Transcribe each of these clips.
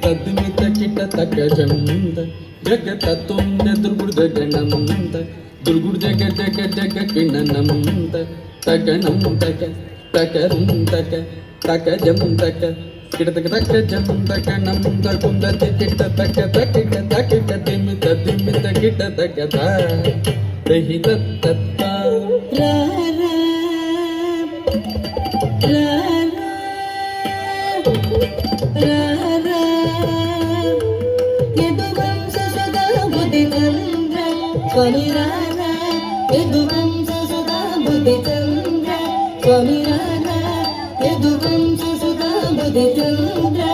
ತದ್ಮಿತ ಕಿಟ ತಕ ಜಂದ ಜಗ ತತ್ತೊಂದ ದುರ್ಗುಡ್ ಜಗಣಂದ ದುರ್ಗುಡ್ ಜಗ ಜಗ ಜಗ ಕಿಣನಂದ ತಗಣಂ ತಕ ತಕರುಂ ತಕ ತಕ ಜಂ ತಕ ಕಿಟ ತಕ ತಕ ಜಂ ತಕ ನಂದ ಕುಂದ ಕಿಟ ತಕ ತಕ ತಕ ದಿಮಿತ ದಿಮಿತ ಕಿಟ ತಕ ದಹಿ ತತ್ತ Swami Rana, Yaduvamsa Sudha Buddhi Chandra. Swami Rana, Yaduvamsa Sudha Buddhi Chandra.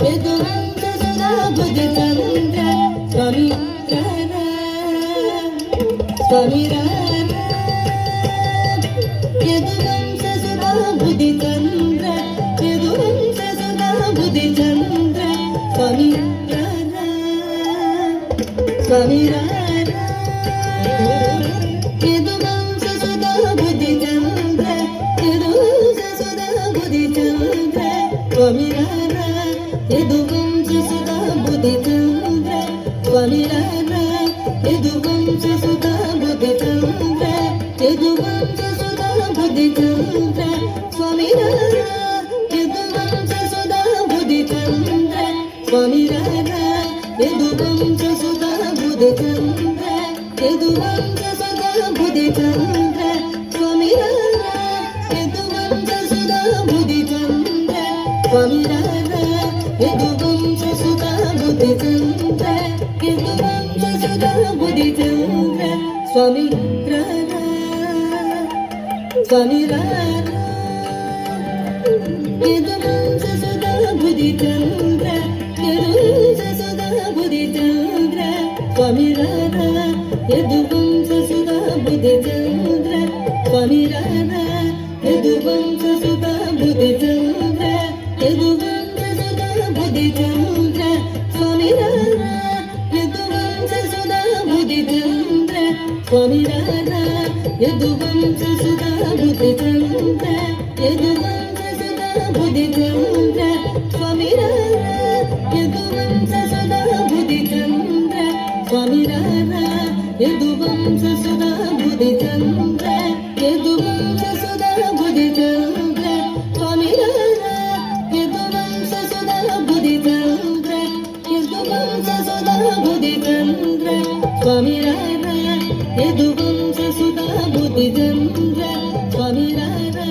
Yaduvamsa Sudha Buddhi Chandra. Swami Rana, Swami Rana, Yaduvamsa Sudha Buddhi Chandra. Yaduvamsa Sudha Buddhi Chandra. Swami Rana, Swami Rana. Yaduvamsa Sudha Buddhi Chandra, Yaduvamsa Sudha Buddhi Chandra, Swami Rana. Yaduvamsa Sudha Buddhi Chandra, Swami Rana. Yaduvamsa Sudha Buddhi Chandra, Yaduvamsa Sudha Buddhi Chandra, Swami Rana. Yaduvamsa Sudha Buddhi Chandra, Swami Rana. Yaduvamsa Sudha Buddhi Chandra, Yaduvamsa Sudha Buddhi Chandra, Swami Rana. Yaduvamsa Sudha Buddhi Chandra, Swami Rana. Yaduvamsa Sudha Buddhi Chandra, Yaduvamsa Sudha Buddhi Chandra, Swami Rana. Swami Rana. Yaduvamsa Sudha Buddhi Chandra, Yaduvamsa Sudha Buddhi Chandra, Swami Rana. Yaduvamsa Sudha Buddhi Chandra, Swami Rana. Yaduvamsa Sudha Buddhi Chandra, Yaduvamsa Sudha Buddhi Chandra, Swami Rana. Yaduvamsa Sudha Buddhi Chandra, Swami Rana. Yaduvamsa Sudha Buddhi Chandra, Yaduvamsa Sudha Buddhi Chandra, Swami Rana. Yaduvamsa Sudha Buddhi Chandra, Swami Rana. Yaduvamsa Sudha Buddhi Chandra, Yaduvamsa Sudha Buddhi Chandra, Swami Rana. Yaduvamsa Sudha Buddhi Chandra, Yaduvamsa Sudha Buddhi Chandra, Swami Rana. Yaduvamsa Sudha Buddhi Chandra, Swami Rana.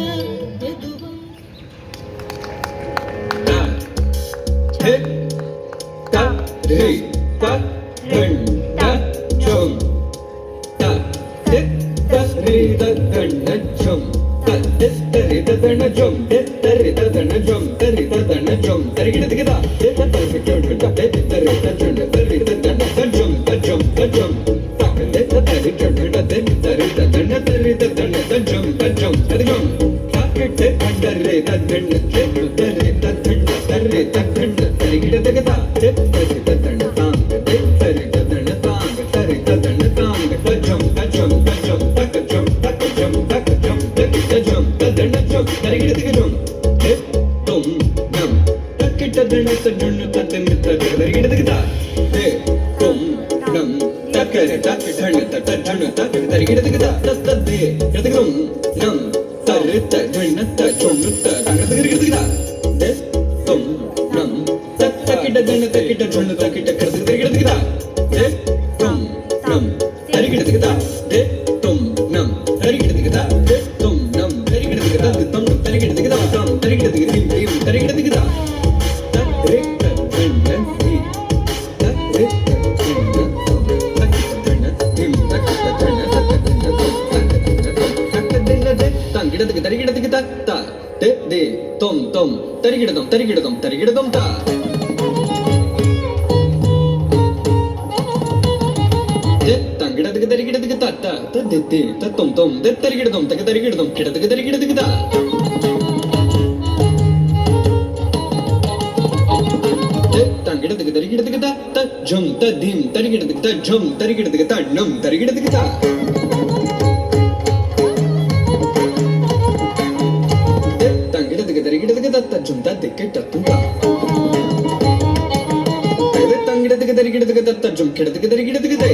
தரிகிடத்துக்கு தத்தஜும் கிடத்துக்கு தரிகிடத்துக்கு தை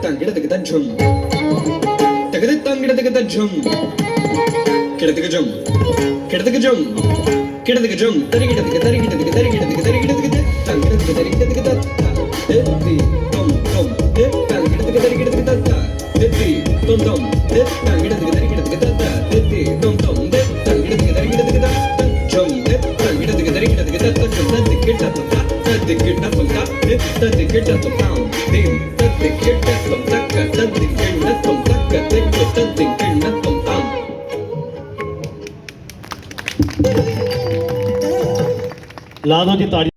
தங்கிடத்துக்கு தஜும் தகுதி தங்கிடத்துக்கு தஜும் கிடத்துக்கு ஜும் கிடத்துக்கு ஜும் கிடத்துக்கு ஜும் தரிகிடத்துக்கு தரிகிடத்துக்கு தரிகிடத்துக்கு தரிகிடத்துக்கு தங்கிடத்துக்கு தரிகிடத்துக்கு தத்தா தெத்தி தொம் தொம் தங்கிடத்துக்கு தரிகிடத்துக்கு தத்தா தெத்தி தொம் தொம் தங்கிடத்துக்கு தரிகிடத்துக்கு தத்தா தெத்தி தொம் தொம் தங்கிடத்துக்கு தரிகிடத்துக்கு தத்தா ஜும் தங்கிடத்துக்கு தரிகிடத்துக்கு தத்தா ஜும் தத்தி கிட்ட தொத்தா தத்தி கிட்ட தொத்தா தத்தி கிட்ட தொத்தா தீம் தத்தி கிட்ட தொம் தக்க தத்தி கிண்ண தொம் தக்க தெக்கு தத்தி கிண்ண தொம் தாம் लादो की ताड़ी